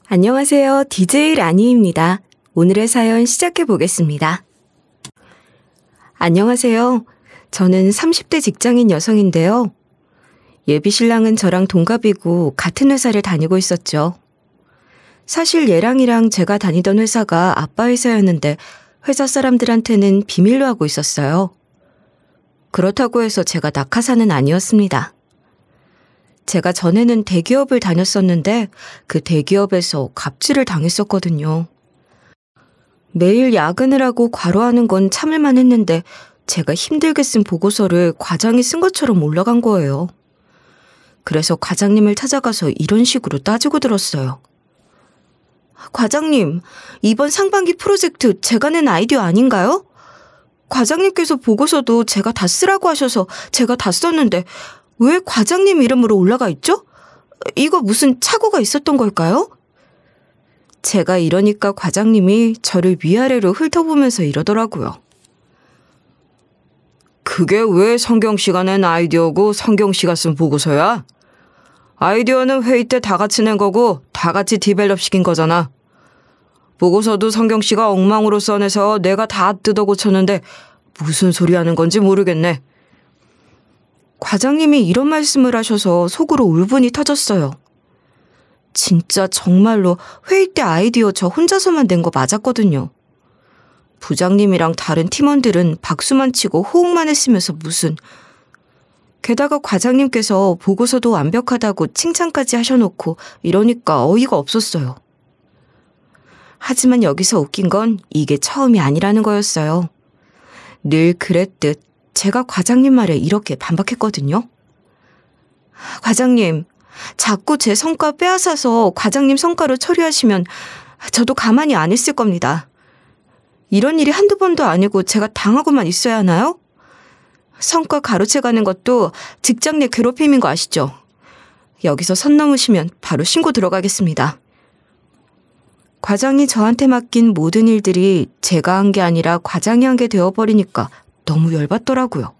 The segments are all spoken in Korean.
안녕하세요. DJ 라니입니다. 오늘의 사연 시작해 보겠습니다. 안녕하세요. 저는 30대 직장인 여성인데요. 예비 신랑은 저랑 동갑이고 같은 회사를 다니고 있었죠. 사실 얘랑이랑 제가 다니던 회사가 아빠 회사였는데 회사 사람들한테는 비밀로 하고 있었어요. 그렇다고 해서 제가 낙하산은 아니었습니다. 제가 전에는 대기업을 다녔었는데 그 대기업에서 갑질을 당했었거든요. 매일 야근을 하고 과로하는 건 참을만 했는데 제가 힘들게 쓴 보고서를 과장이 쓴 것처럼 올라간 거예요. 그래서 과장님을 찾아가서 이런 식으로 따지고 들었어요. 과장님, 이번 상반기 프로젝트 제가 낸 아이디어 아닌가요? 과장님께서 보고서도 제가 다 쓰라고 하셔서 제가 다 썼는데 왜 과장님 이름으로 올라가 있죠? 이거 무슨 착오가 있었던 걸까요? 제가 이러니까 과장님이 저를 위아래로 훑어보면서 이러더라고요. 그게 왜 성경 씨가 낸 아이디어고 성경 씨가 쓴 보고서야? 아이디어는 회의 때 다 같이 낸 거고 다 같이 디벨롭 시킨 거잖아. 보고서도 성경 씨가 엉망으로 써내서 내가 다 뜯어 고쳤는데 무슨 소리 하는 건지 모르겠네. 과장님이 이런 말씀을 하셔서 속으로 울분이 터졌어요. 진짜 정말로 회의 때 아이디어 저 혼자서만 낸 거 맞았거든요. 부장님이랑 다른 팀원들은 박수만 치고 호응만 했으면서 무슨. 게다가 과장님께서 보고서도 완벽하다고 칭찬까지 하셔놓고 이러니까 어이가 없었어요. 하지만 여기서 웃긴 건 이게 처음이 아니라는 거였어요. 늘 그랬듯 제가 과장님 말에 이렇게 반박했거든요. 과장님, 자꾸 제 성과 빼앗아서 과장님 성과로 처리하시면 저도 가만히 안 있을 겁니다. 이런 일이 한두 번도 아니고 제가 당하고만 있어야 하나요? 성과 가로채가는 것도 직장 내 괴롭힘인 거 아시죠? 여기서 선 넘으시면 바로 신고 들어가겠습니다. 과장이 저한테 맡긴 모든 일들이 제가 한 게 아니라 과장이 한 게 되어버리니까 너무 열받더라고요.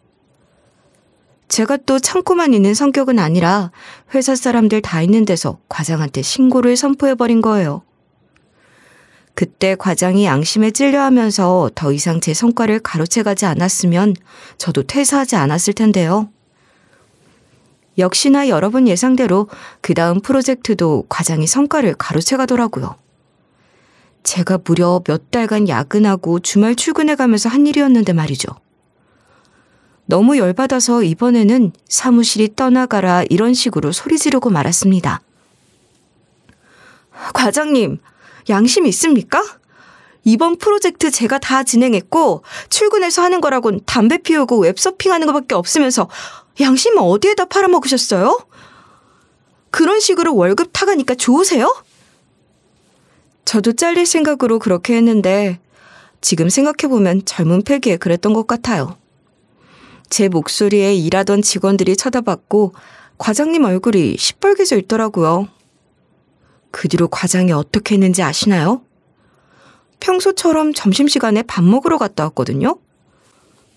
제가 또 참고만 있는 성격은 아니라 회사 사람들 다 있는 데서 과장한테 신고를 선포해버린 거예요. 그때 과장이 양심에 찔려하면서 더 이상 제 성과를 가로채가지 않았으면 저도 퇴사하지 않았을 텐데요. 역시나 여러 번 예상대로 그 다음 프로젝트도 과장이 성과를 가로채가더라고요. 제가 무려 몇 달간 야근하고 주말 출근해가면서 한 일이었는데 말이죠. 너무 열받아서 이번에는 사무실이 떠나가라 이런 식으로 소리 지르고 말았습니다. 과장님, 양심 있습니까? 이번 프로젝트 제가 다 진행했고 출근해서 하는 거라곤 담배 피우고 웹서핑하는 것밖에 없으면서 양심은 어디에다 팔아먹으셨어요? 그런 식으로 월급 타가니까 좋으세요? 저도 잘릴 생각으로 그렇게 했는데 지금 생각해보면 젊은 패기에 그랬던 것 같아요. 제 목소리에 일하던 직원들이 쳐다봤고 과장님 얼굴이 시뻘개져 있더라고요. 그 뒤로 과장이 어떻게 했는지 아시나요? 평소처럼 점심시간에 밥 먹으러 갔다 왔거든요.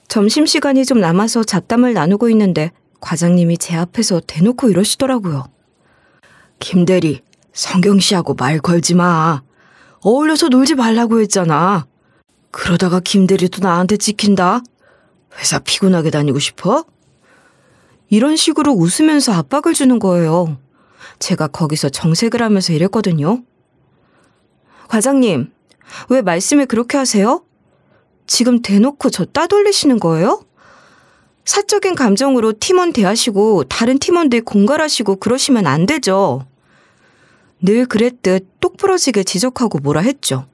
점심시간이 좀 남아서 잡담을 나누고 있는데 과장님이 제 앞에서 대놓고 이러시더라고요. 김대리, 성경 씨하고 말 걸지 마. 어울려서 놀지 말라고 했잖아. 그러다가 김대리도 나한테 찍힌다. 회사 피곤하게 다니고 싶어? 이런 식으로 웃으면서 압박을 주는 거예요. 제가 거기서 정색을 하면서 이랬거든요. 과장님, 왜 말씀을 그렇게 하세요? 지금 대놓고 저 따돌리시는 거예요? 사적인 감정으로 팀원 대하시고 다른 팀원들 공갈하시고 그러시면 안 되죠. 늘 그랬듯 똑부러지게 지적하고 뭐라 했죠.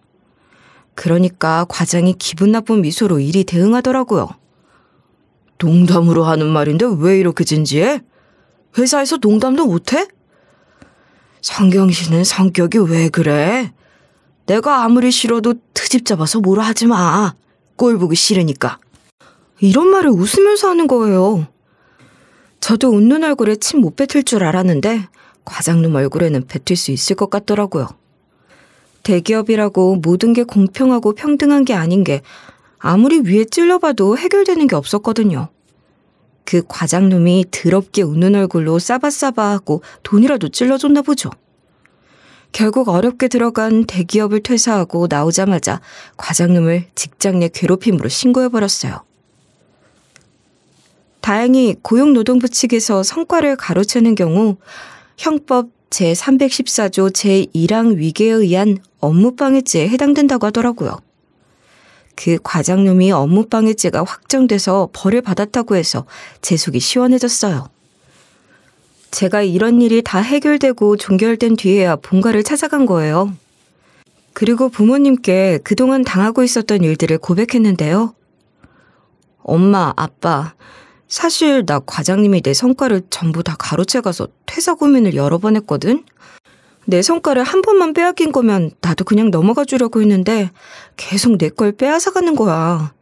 그러니까 과장이 기분 나쁜 미소로 이리 대응하더라고요. 농담으로 하는 말인데 왜 이렇게 진지해? 회사에서 농담도 못해? 성경 씨는 성격이 왜 그래? 내가 아무리 싫어도 트집 잡아서 뭐라 하지 마. 꼴 보기 싫으니까. 이런 말을 웃으면서 하는 거예요. 저도 웃는 얼굴에 침 못 뱉을 줄 알았는데 과장님 얼굴에는 뱉을 수 있을 것 같더라고요. 대기업이라고 모든 게 공평하고 평등한 게 아닌 게 아무리 위에 찔러봐도 해결되는 게 없었거든요. 그 과장놈이 더럽게 웃는 얼굴로 싸바싸바하고 돈이라도 찔러줬나 보죠. 결국 어렵게 들어간 대기업을 퇴사하고 나오자마자 과장님을 직장 내 괴롭힘으로 신고해버렸어요. 다행히 고용노동부 측에서 성과를 가로채는 경우 형법 제314조 제1항 위계에 의한 업무방해죄에 해당된다고 하더라고요. 그 과장놈이 업무방해죄가 확정돼서 벌을 받았다고 해서 제 속이 시원해졌어요. 제가 이런 일이 다 해결되고 종결된 뒤에야 본가를 찾아간 거예요. 그리고 부모님께 그동안 당하고 있었던 일들을 고백했는데요. 엄마, 아빠, 사실 나 과장님이 내 성과를 전부 다 가로채가서 퇴사 고민을 여러 번 했거든? 내 성과를 한 번만 빼앗긴 거면 나도 그냥 넘어가 주려고 했는데 계속 내 걸 빼앗아가는 거야.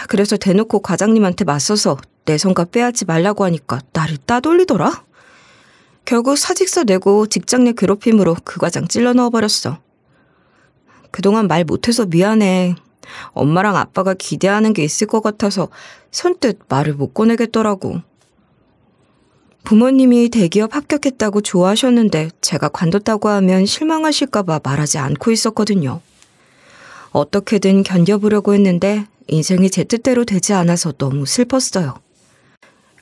그래서 대놓고 과장님한테 맞서서 내 성과 빼앗지 말라고 하니까 나를 따돌리더라? 결국 사직서 내고 직장 내 괴롭힘으로 그 과장 찔러 넣어버렸어. 그동안 말 못해서 미안해. 엄마랑 아빠가 기대하는 게 있을 것 같아서 선뜻 말을 못 꺼내겠더라고. 부모님이 대기업 합격했다고 좋아하셨는데 제가 관뒀다고 하면 실망하실까봐 말하지 않고 있었거든요. 어떻게든 견뎌보려고 했는데 인생이 제 뜻대로 되지 않아서 너무 슬펐어요.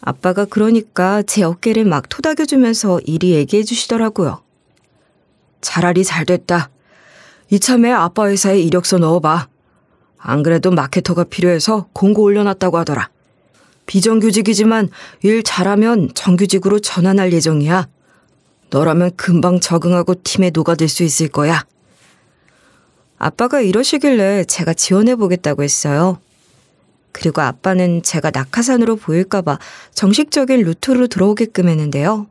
아빠가 그러니까 제 어깨를 막 토닥여주면서 이리 얘기해 주시더라고요. 차라리 잘 됐다. 이참에 아빠 회사에 이력서 넣어봐. 안 그래도 마케터가 필요해서 공고 올려놨다고 하더라. 비정규직이지만 일 잘하면 정규직으로 전환할 예정이야. 너라면 금방 적응하고 팀에 녹아들 수 있을 거야. 아빠가 이러시길래 제가 지원해보겠다고 했어요. 그리고 아빠는 제가 낙하산으로 보일까봐 정식적인 루트로 들어오게끔 했는데요.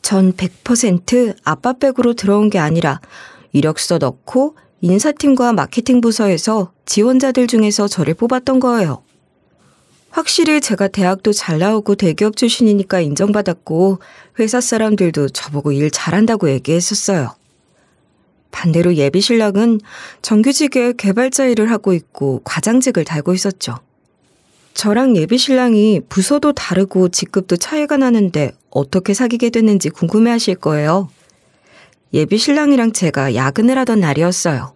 전 100% 아빠 백으로 들어온 게 아니라 이력서 넣고 인사팀과 마케팅 부서에서 지원자들 중에서 저를 뽑았던 거예요. 확실히 제가 대학도 잘 나오고 대기업 출신이니까 인정받았고 회사 사람들도 저보고 일 잘한다고 얘기했었어요. 반대로 예비신랑은 정규직의 개발자 일을 하고 있고 과장직을 달고 있었죠. 저랑 예비신랑이 부서도 다르고 직급도 차이가 나는데 어떻게 사귀게 됐는지 궁금해하실 거예요. 예비신랑이랑 제가 야근을 하던 날이었어요.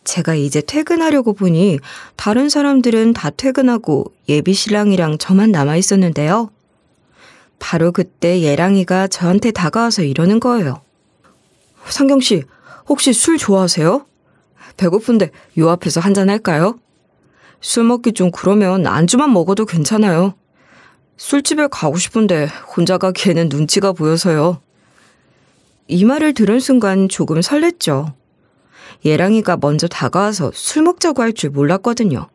제가 이제 퇴근하려고 보니 다른 사람들은 다 퇴근하고 예비신랑이랑 저만 남아있었는데요. 바로 그때 예랑이가 저한테 다가와서 이러는 거예요. 상경씨, 혹시 술 좋아하세요? 배고픈데 요 앞에서 한잔 할까요? 술 먹기 좀 그러면 안주만 먹어도 괜찮아요. 술집에 가고 싶은데 혼자 가기에는 눈치가 보여서요. 이 말을 들은 순간 조금 설렜죠. 예랑이가 먼저 다가와서 술 먹자고 할 줄 몰랐거든요.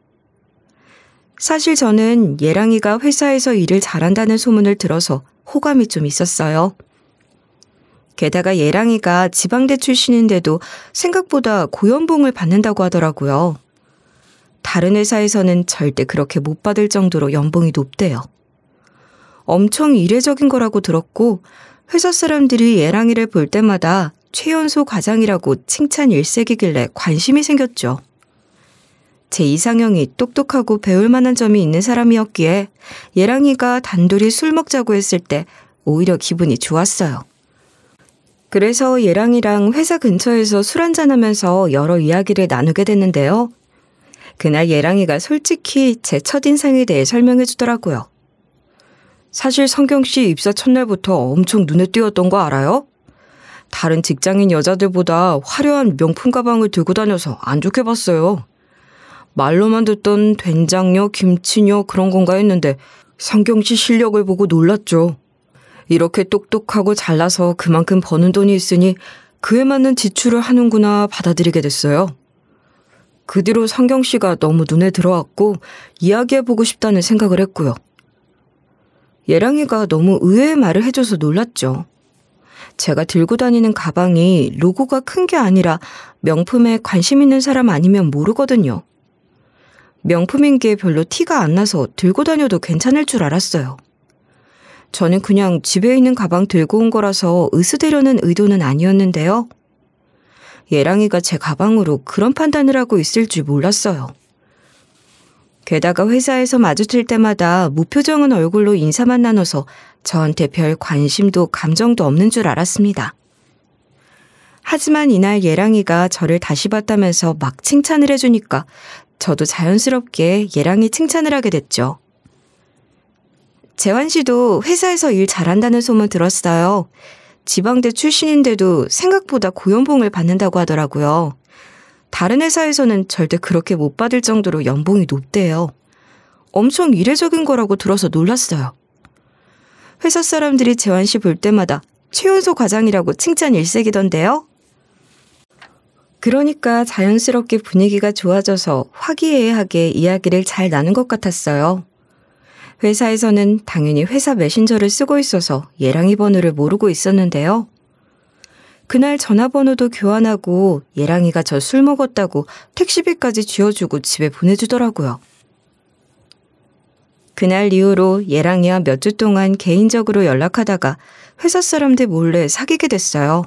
사실 저는 예랑이가 회사에서 일을 잘한다는 소문을 들어서 호감이 좀 있었어요. 게다가 예랑이가 지방대 출신인데도 생각보다 고연봉을 받는다고 하더라고요. 다른 회사에서는 절대 그렇게 못 받을 정도로 연봉이 높대요. 엄청 이례적인 거라고 들었고 회사 사람들이 예랑이를 볼 때마다 최연소 과장이라고 칭찬 일색이길래 관심이 생겼죠. 제 이상형이 똑똑하고 배울 만한 점이 있는 사람이었기에 예랑이가 단둘이 술 먹자고 했을 때 오히려 기분이 좋았어요. 그래서 예랑이랑 회사 근처에서 술 한잔하면서 여러 이야기를 나누게 됐는데요. 그날 예랑이가 솔직히 제 첫인상에 대해 설명해 주더라고요. 사실 성경씨 입사 첫날부터 엄청 눈에 띄었던 거 알아요? 다른 직장인 여자들보다 화려한 명품 가방을 들고 다녀서 안 좋게 봤어요. 말로만 듣던 된장녀, 김치녀 그런 건가 했는데 성경씨 실력을 보고 놀랐죠. 이렇게 똑똑하고 잘나서 그만큼 버는 돈이 있으니 그에 맞는 지출을 하는구나 받아들이게 됐어요. 그 뒤로 성경씨가 너무 눈에 들어왔고 이야기해보고 싶다는 생각을 했고요. 예랑이가 너무 의외의 말을 해줘서 놀랐죠. 제가 들고 다니는 가방이 로고가 큰 게 아니라 명품에 관심 있는 사람 아니면 모르거든요. 명품인 게 별로 티가 안 나서 들고 다녀도 괜찮을 줄 알았어요. 저는 그냥 집에 있는 가방 들고 온 거라서 으스대려는 의도는 아니었는데요. 예랑이가 제 가방으로 그런 판단을 하고 있을 줄 몰랐어요. 게다가 회사에서 마주칠 때마다 무표정한 얼굴로 인사만 나눠서 저한테 별 관심도 감정도 없는 줄 알았습니다. 하지만 이날 예랑이가 저를 다시 봤다면서 막 칭찬을 해주니까 저도 자연스럽게 예랑이 칭찬을 하게 됐죠. 재환 씨도 회사에서 일 잘한다는 소문 들었어요. 지방대 출신인데도 생각보다 고연봉을 받는다고 하더라고요. 다른 회사에서는 절대 그렇게 못 받을 정도로 연봉이 높대요. 엄청 이례적인 거라고 들어서 놀랐어요. 회사 사람들이 재환 씨 볼 때마다 최연소 과장이라고 칭찬 일색이던데요. 그러니까 자연스럽게 분위기가 좋아져서 화기애애하게 이야기를 잘 나눈 것 같았어요. 회사에서는 당연히 회사 메신저를 쓰고 있어서 예랑이 번호를 모르고 있었는데요. 그날 전화번호도 교환하고 예랑이가 저 술 먹었다고 택시비까지 쥐어주고 집에 보내주더라고요. 그날 이후로 예랑이와 몇 주 동안 개인적으로 연락하다가 회사 사람들 몰래 사귀게 됐어요.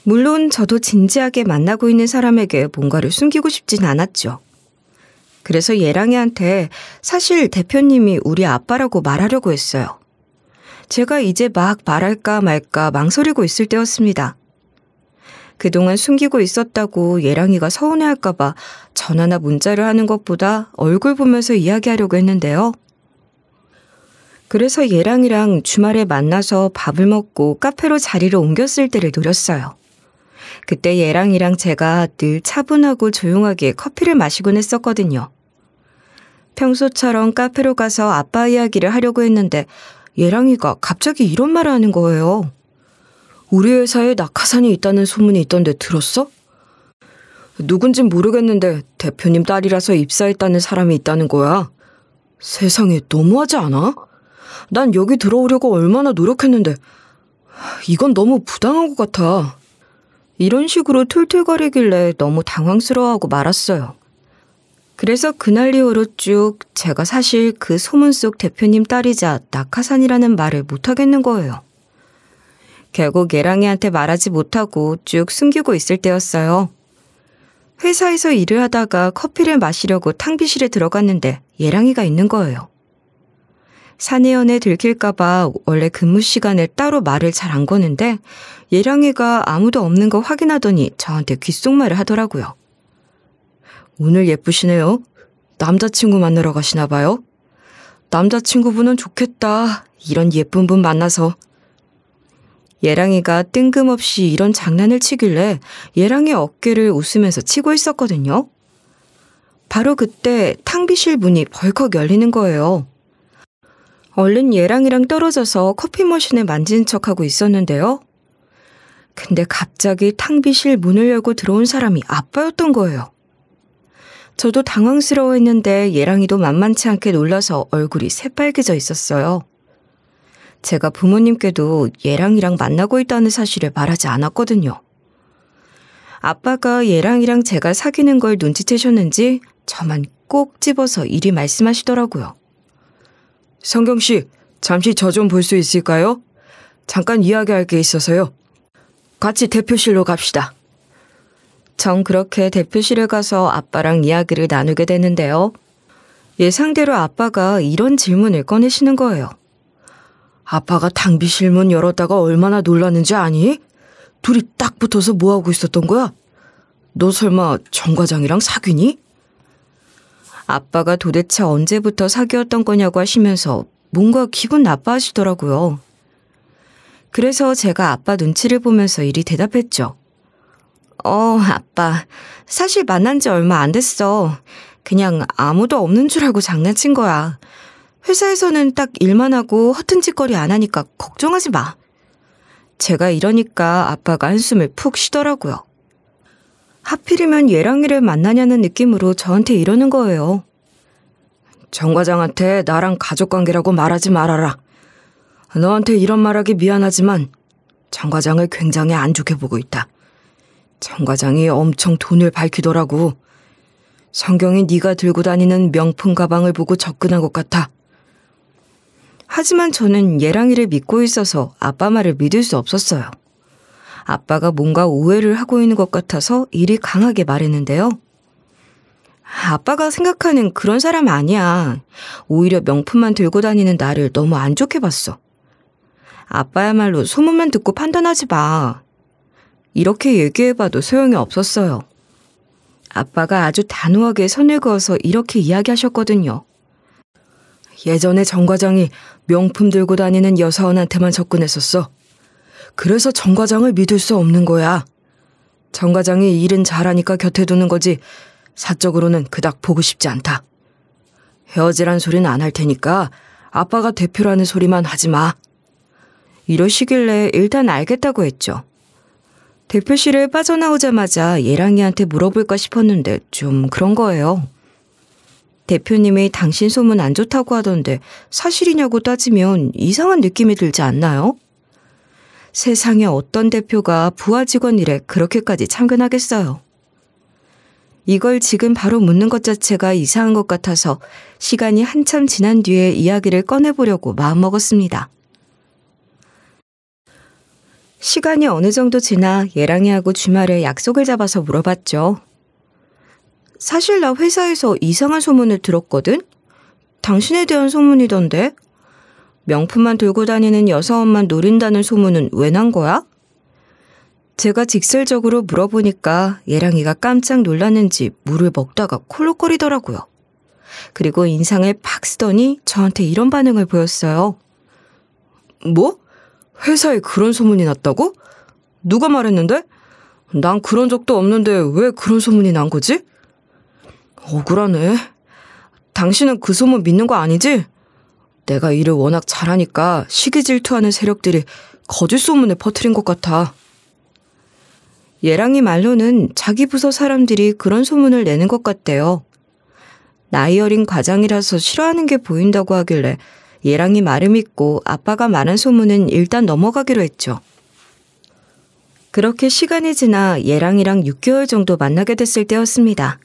물론 저도 진지하게 만나고 있는 사람에게 뭔가를 숨기고 싶진 않았죠. 그래서 예랑이한테 사실 대표님이 우리 아빠라고 말하려고 했어요. 제가 이제 막 말할까 말까 망설이고 있을 때였습니다. 그동안 숨기고 있었다고 예랑이가 서운해할까봐 전화나 문자를 하는 것보다 얼굴 보면서 이야기하려고 했는데요. 그래서 예랑이랑 주말에 만나서 밥을 먹고 카페로 자리를 옮겼을 때를 노렸어요. 그때 예랑이랑 제가 늘 차분하고 조용하게 커피를 마시곤 했었거든요. 평소처럼 카페로 가서 아빠 이야기를 하려고 했는데 예랑이가 갑자기 이런 말을 하는 거예요. 우리 회사에 낙하산이 있다는 소문이 있던데 들었어? 누군진 모르겠는데 대표님 딸이라서 입사했다는 사람이 있다는 거야. 세상에 너무하지 않아? 난 여기 들어오려고 얼마나 노력했는데 이건 너무 부당한 것 같아. 이런 식으로 툴툴거리길래 너무 당황스러워하고 말았어요. 그래서 그날 이후로 쭉 제가 사실 그 소문 속 대표님 딸이자 낙하산이라는 말을 못하겠는 거예요. 결국 예랑이한테 말하지 못하고 쭉 숨기고 있을 때였어요. 회사에서 일을 하다가 커피를 마시려고 탕비실에 들어갔는데 예랑이가 있는 거예요. 사내연애 들킬까봐 원래 근무 시간에 따로 말을 잘 안 거는데 예랑이가 아무도 없는 거 확인하더니 저한테 귓속말을 하더라고요. 오늘 예쁘시네요. 남자친구 만나러 가시나 봐요. 남자친구분은 좋겠다. 이런 예쁜 분 만나서. 예랑이가 뜬금없이 이런 장난을 치길래 예랑이 어깨를 웃으면서 치고 있었거든요. 바로 그때 탕비실 문이 벌컥 열리는 거예요. 얼른 예랑이랑 떨어져서 커피 머신을 만지는 척하고 있었는데요. 근데 갑자기 탕비실 문을 열고 들어온 사람이 아빠였던 거예요. 저도 당황스러워했는데 예랑이도 만만치 않게 놀라서 얼굴이 새빨개져 있었어요. 제가 부모님께도 예랑이랑 만나고 있다는 사실을 말하지 않았거든요. 아빠가 예랑이랑 제가 사귀는 걸 눈치채셨는지 저만 꼭 집어서 이리 말씀하시더라고요. 성경 씨, 잠시 저 좀 볼 수 있을까요? 잠깐 이야기할 게 있어서요. 같이 대표실로 갑시다. 전 그렇게 대표실에 가서 아빠랑 이야기를 나누게 되는데요. 예상대로 아빠가 이런 질문을 꺼내시는 거예요. 아빠가 탕비실 문 열었다가 얼마나 놀랐는지 아니? 둘이 딱 붙어서 뭐하고 있었던 거야? 너 설마 정 과장이랑 사귀니? 아빠가 도대체 언제부터 사귀었던 거냐고 하시면서 뭔가 기분 나빠하시더라고요. 그래서 제가 아빠 눈치를 보면서 이리 대답했죠. 아빠, 사실 만난 지 얼마 안 됐어. 그냥 아무도 없는 줄 알고 장난친 거야. 회사에서는 딱 일만 하고 허튼 짓거리 안 하니까 걱정하지 마. 제가 이러니까 아빠가 한숨을 푹 쉬더라고요. 하필이면 예랑이를 만나냐는 느낌으로 저한테 이러는 거예요. 정 과장한테 나랑 가족관계라고 말하지 말아라. 너한테 이런 말하기 미안하지만 정 과장을 굉장히 안 좋게 보고 있다. 정 과장이 엄청 돈을 밝히더라고. 성경이 네가 들고 다니는 명품 가방을 보고 접근한 것 같아. 하지만 저는 예랑이를 믿고 있어서 아빠 말을 믿을 수 없었어요. 아빠가 뭔가 오해를 하고 있는 것 같아서 이리 강하게 말했는데요. 아빠가 생각하는 그런 사람 아니야. 오히려 명품만 들고 다니는 나를 너무 안 좋게 봤어. 아빠야말로 소문만 듣고 판단하지 마. 이렇게 얘기해봐도 소용이 없었어요. 아빠가 아주 단호하게 선을 그어서 이렇게 이야기하셨거든요. 예전에 정 과장이 명품 들고 다니는 여사원한테만 접근했었어. 그래서 정 과장을 믿을 수 없는 거야. 정 과장이 일은 잘하니까 곁에 두는 거지 사적으로는 그닥 보고 싶지 않다. 헤어지란 소리는 안 할 테니까 아빠가 대표라는 소리만 하지 마. 이러시길래 일단 알겠다고 했죠. 대표실을 빠져나오자마자 예랑이한테 물어볼까 싶었는데 좀 그런 거예요. 대표님이 당신 소문 안 좋다고 하던데 사실이냐고 따지면 이상한 느낌이 들지 않나요? 세상에 어떤 대표가 부하 직원 일에 그렇게까지 참견하겠어요. 이걸 지금 바로 묻는 것 자체가 이상한 것 같아서 시간이 한참 지난 뒤에 이야기를 꺼내보려고 마음먹었습니다. 시간이 어느 정도 지나 예랑이하고 주말에 약속을 잡아서 물어봤죠. 사실 나 회사에서 이상한 소문을 들었거든? 당신에 대한 소문이던데? 명품만 들고 다니는 여사원만 노린다는 소문은 왜 난 거야? 제가 직설적으로 물어보니까 예랑이가 깜짝 놀랐는지 물을 먹다가 콜록거리더라고요. 그리고 인상을 팍 쓰더니 저한테 이런 반응을 보였어요. 뭐? 회사에 그런 소문이 났다고? 누가 말했는데? 난 그런 적도 없는데 왜 그런 소문이 난 거지? 억울하네. 당신은 그 소문 믿는 거 아니지? 내가 일을 워낙 잘하니까 시기 질투하는 세력들이 거짓 소문을 퍼뜨린 것 같아. 예랑이 말로는 자기 부서 사람들이 그런 소문을 내는 것 같대요. 나이 어린 과장이라서 싫어하는 게 보인다고 하길래 예랑이 말을 믿고 아빠가 말한 소문은 일단 넘어가기로 했죠. 그렇게 시간이 지나 예랑이랑 6개월 정도 만나게 됐을 때였습니다.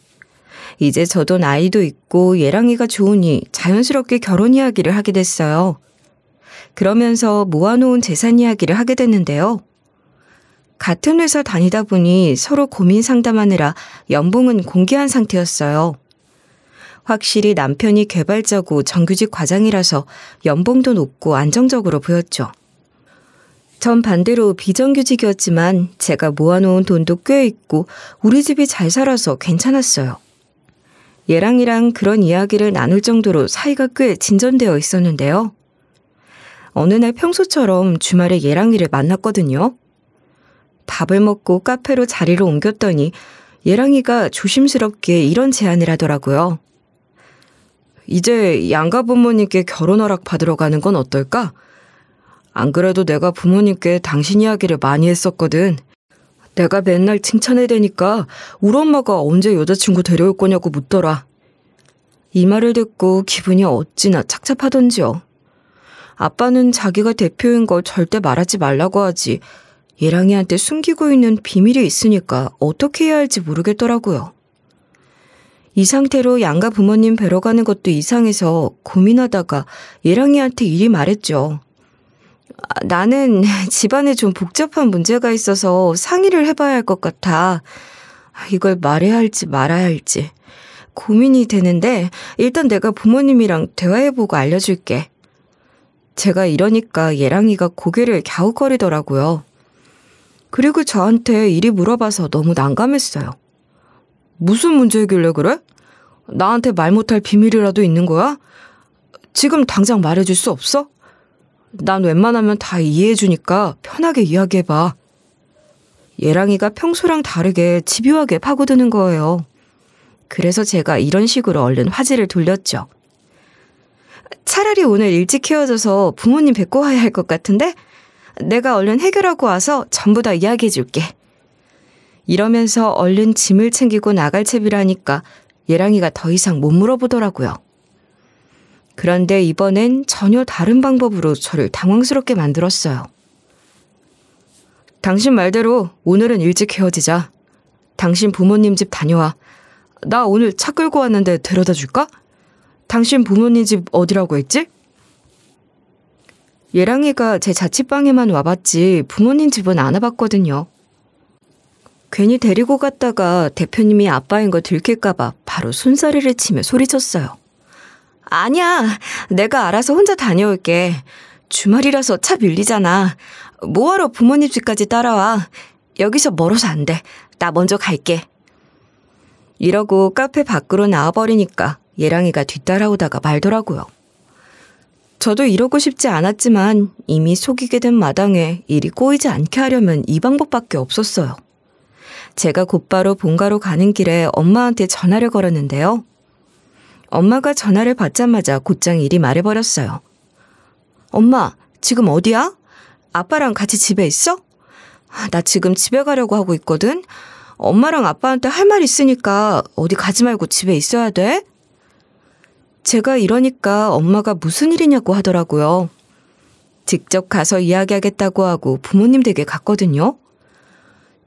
이제 저도 나이도 있고 예랑이가 좋으니 자연스럽게 결혼 이야기를 하게 됐어요. 그러면서 모아놓은 재산 이야기를 하게 됐는데요. 같은 회사 다니다 보니 서로 고민 상담하느라 연봉은 공개한 상태였어요. 확실히 남편이 개발자고 정규직 과장이라서 연봉도 높고 안정적으로 보였죠. 전 반대로 비정규직이었지만 제가 모아놓은 돈도 꽤 있고 우리 집이 잘 살아서 괜찮았어요. 얘랑이랑 그런 이야기를 나눌 정도로 사이가 꽤 진전되어 있었는데요. 어느 날 평소처럼 주말에 얘랑이를 만났거든요. 밥을 먹고 카페로 자리를 옮겼더니 얘랑이가 조심스럽게 이런 제안을 하더라고요. 이제 양가 부모님께 결혼 허락 받으러 가는 건 어떨까? 안 그래도 내가 부모님께 당신 이야기를 많이 했었거든. 내가 맨날 칭찬해대니까 우리 엄마가 언제 여자친구 데려올 거냐고 묻더라. 이 말을 듣고 기분이 어찌나 착잡하던지요. 아빠는 자기가 대표인 걸 절대 말하지 말라고 하지 예랑이한테 숨기고 있는 비밀이 있으니까 어떻게 해야 할지 모르겠더라고요. 이 상태로 양가 부모님 뵈러 가는 것도 이상해서 고민하다가 예랑이한테 이리 말했죠. 나는 집안에 좀 복잡한 문제가 있어서 상의를 해봐야 할 것 같아. 이걸 말해야 할지 말아야 할지 고민이 되는데 일단 내가 부모님이랑 대화해보고 알려줄게. 제가 이러니까 예랑이가 고개를 갸웃거리더라고요. 그리고 저한테 이리 물어봐서 너무 난감했어요. 무슨 문제이길래 그래? 나한테 말 못할 비밀이라도 있는 거야? 지금 당장 말해줄 수 없어? 난 웬만하면 다 이해해주니까 편하게 이야기해봐. 예랑이가 평소랑 다르게 집요하게 파고드는 거예요. 그래서 제가 이런 식으로 얼른 화제를 돌렸죠. 차라리 오늘 일찍 헤어져서 부모님 뵙고 와야 할 것 같은데? 내가 얼른 해결하고 와서 전부 다 이야기해줄게. 이러면서 얼른 짐을 챙기고 나갈 채비라니까 예랑이가 더 이상 못 물어보더라고요. 그런데 이번엔 전혀 다른 방법으로 저를 당황스럽게 만들었어요. 당신 말대로 오늘은 일찍 헤어지자. 당신 부모님 집 다녀와. 나 오늘 차 끌고 왔는데 데려다 줄까? 당신 부모님 집 어디라고 했지? 예랑이가 제 자취방에만 와봤지 부모님 집은 안 와봤거든요. 괜히 데리고 갔다가 대표님이 아빠인 거 들킬까봐 바로 손사래를 치며 소리쳤어요. 아니야, 내가 알아서 혼자 다녀올게. 주말이라서 차 밀리잖아. 뭐하러 부모님 집까지 따라와. 여기서 멀어서 안 돼. 나 먼저 갈게. 이러고 카페 밖으로 나와버리니까 예랑이가 뒤따라오다가 말더라고요. 저도 이러고 싶지 않았지만 이미 속이게 된 마당에 일이 꼬이지 않게 하려면 이 방법밖에 없었어요. 제가 곧바로 본가로 가는 길에 엄마한테 전화를 걸었는데요. 엄마가 전화를 받자마자 곧장 이리 말해버렸어요. 엄마, 지금 어디야? 아빠랑 같이 집에 있어? 나 지금 집에 가려고 하고 있거든? 엄마랑 아빠한테 할 말 있으니까 어디 가지 말고 집에 있어야 돼? 제가 이러니까 엄마가 무슨 일이냐고 하더라고요. 직접 가서 이야기하겠다고 하고 부모님 댁에 갔거든요.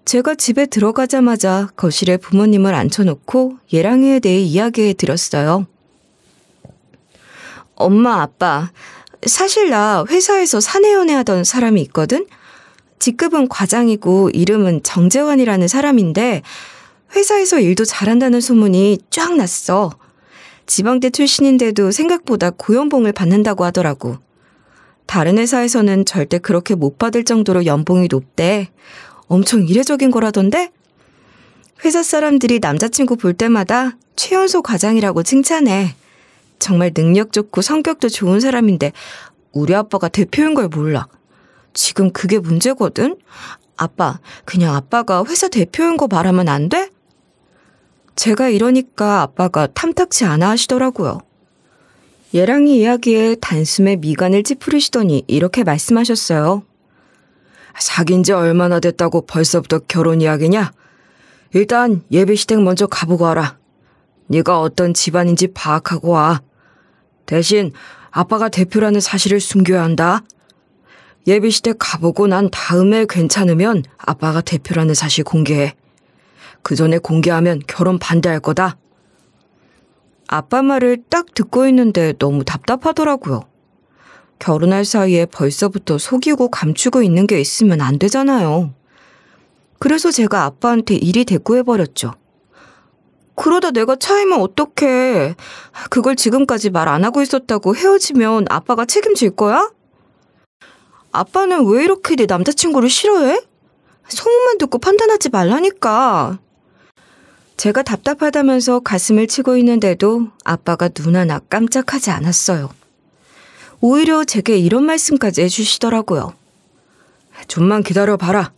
제가 집에 들어가자마자 거실에 부모님을 앉혀놓고 예랑이에 대해 이야기해 드렸어요. 엄마, 아빠, 사실 나 회사에서 사내연애 하던 사람이 있거든? 직급은 과장이고 이름은 정재환이라는 사람인데 회사에서 일도 잘한다는 소문이 쫙 났어. 지방대 출신인데도 생각보다 고연봉을 받는다고 하더라고. 다른 회사에서는 절대 그렇게 못 받을 정도로 연봉이 높대. 엄청 이례적인 거라던데? 회사 사람들이 남자친구 볼 때마다 최연소 과장이라고 칭찬해. 정말 능력 좋고 성격도 좋은 사람인데 우리 아빠가 대표인 걸 몰라. 지금 그게 문제거든? 아빠, 그냥 아빠가 회사 대표인 거 말하면 안 돼? 제가 이러니까 아빠가 탐탁치 않아 하시더라고요. 예랑이 이야기에 단숨에 미간을 찌푸리시더니 이렇게 말씀하셨어요. 사귄 지 얼마나 됐다고 벌써부터 결혼 이야기냐? 일단 예비시댁 먼저 가보고 와라. 네가 어떤 집안인지 파악하고 와. 대신 아빠가 대표라는 사실을 숨겨야 한다. 예비시댁 가보고 난 다음에 괜찮으면 아빠가 대표라는 사실 공개해. 그 전에 공개하면 결혼 반대할 거다. 아빠 말을 딱 듣고 있는데 너무 답답하더라고요. 결혼할 사이에 벌써부터 속이고 감추고 있는 게 있으면 안 되잖아요. 그래서 제가 아빠한테 일이 대꾸해버렸죠. 그러다 내가 차이면 어떡해. 그걸 지금까지 말 안 하고 있었다고 헤어지면 아빠가 책임질 거야? 아빠는 왜 이렇게 내 남자친구를 싫어해? 소문만 듣고 판단하지 말라니까. 제가 답답하다면서 가슴을 치고 있는데도 아빠가 눈 하나 깜짝하지 않았어요. 오히려 제게 이런 말씀까지 해주시더라고요. 좀만 기다려봐라.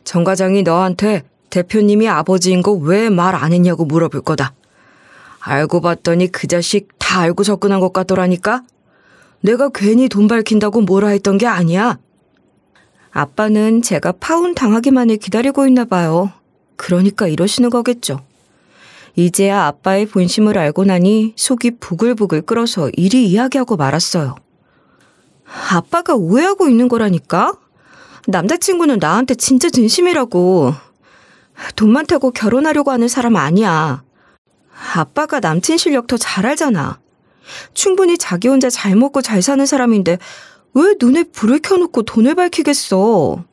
정 과장이 너한테 대표님이 아버지인 거 왜 말 안 했냐고 물어볼 거다. 알고 봤더니 그 자식 다 알고 접근한 것 같더라니까. 내가 괜히 돈 밝힌다고 뭐라 했던 게 아니야. 아빠는 제가 파혼 당하기만을 기다리고 있나 봐요. 그러니까 이러시는 거겠죠. 이제야 아빠의 본심을 알고 나니 속이 부글부글 끓어서 이리 이야기하고 말았어요. 아빠가 오해하고 있는 거라니까? 남자친구는 나한테 진짜 진심이라고. 돈 많다고 결혼하려고 하는 사람 아니야. 아빠가 남친 실력 더 잘 알잖아. 충분히 자기 혼자 잘 먹고 잘 사는 사람인데 왜 눈에 불을 켜놓고 돈을 밝히겠어.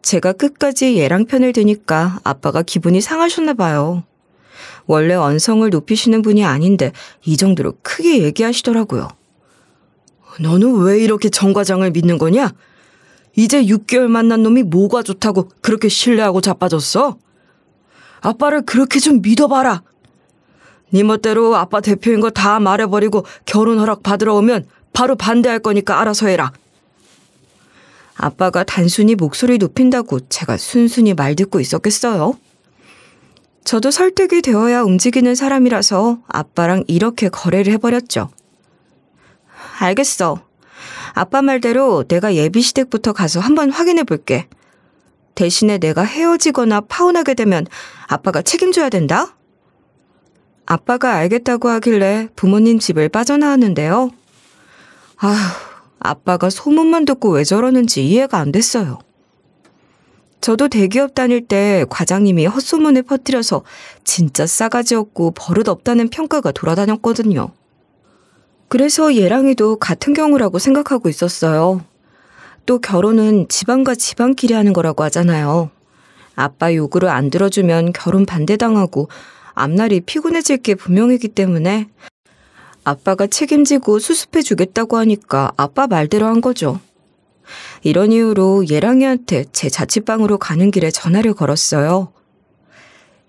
제가 끝까지 얘랑 편을 드니까 아빠가 기분이 상하셨나 봐요. 원래 언성을 높이시는 분이 아닌데 이 정도로 크게 얘기하시더라고요. 너는 왜 이렇게 정 과장을 믿는 거냐? 이제 6개월 만난 놈이 뭐가 좋다고 그렇게 신뢰하고 자빠졌어? 아빠를 그렇게 좀 믿어봐라. 네 멋대로 아빠 대표인 거 다 말해버리고 결혼 허락 받으러 오면 바로 반대할 거니까 알아서 해라. 아빠가 단순히 목소리 높인다고 제가 순순히 말 듣고 있었겠어요? 저도 설득이 되어야 움직이는 사람이라서 아빠랑 이렇게 거래를 해버렸죠. 알겠어. 아빠 말대로 내가 예비시댁부터 가서 한번 확인해 볼게. 대신에 내가 헤어지거나 파혼하게 되면 아빠가 책임져야 된다? 아빠가 알겠다고 하길래 부모님 집을 빠져나왔는데요. 아휴, 아빠가 소문만 듣고 왜 저러는지 이해가 안 됐어요. 저도 대기업 다닐 때 과장님이 헛소문을 퍼뜨려서 진짜 싸가지 없고 버릇없다는 평가가 돌아다녔거든요. 그래서 얘랑이도 같은 경우라고 생각하고 있었어요. 또 결혼은 집안과 집안끼리 하는 거라고 하잖아요. 아빠 요구를 안 들어주면 결혼 반대당하고 앞날이 피곤해질 게 분명이기 때문에 아빠가 책임지고 수습해 주겠다고 하니까 아빠 말대로 한 거죠. 이런 이유로 예랑이한테 제 자취방으로 가는 길에 전화를 걸었어요.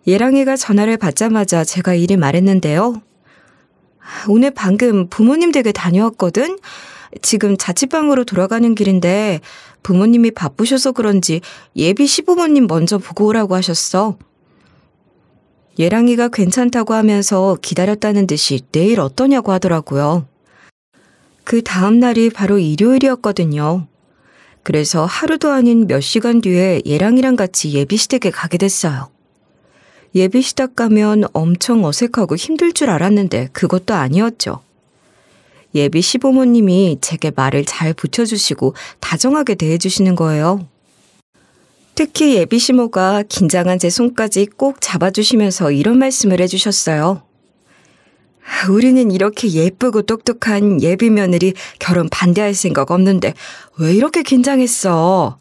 예랑이가 전화를 받자마자 제가 이리 말했는데요. 오늘 방금 부모님 댁에 다녀왔거든? 지금 자취방으로 돌아가는 길인데 부모님이 바쁘셔서 그런지 예비 시부모님 먼저 보고 오라고 하셨어. 예랑이가 괜찮다고 하면서 기다렸다는 듯이 내일 어떠냐고 하더라고요. 그 다음 날이 바로 일요일이었거든요. 그래서 하루도 아닌 몇 시간 뒤에 예랑이랑 같이 예비시댁에 가게 됐어요. 예비시댁 가면 엄청 어색하고 힘들 줄 알았는데 그것도 아니었죠. 예비 시부모님이 제게 말을 잘 붙여주시고 다정하게 대해주시는 거예요. 특히 예비 시모가 긴장한 제 손까지 꼭 잡아주시면서 이런 말씀을 해주셨어요. 우리는 이렇게 예쁘고 똑똑한 예비 며느리 결혼 반대할 생각 없는데 왜 이렇게 긴장했어?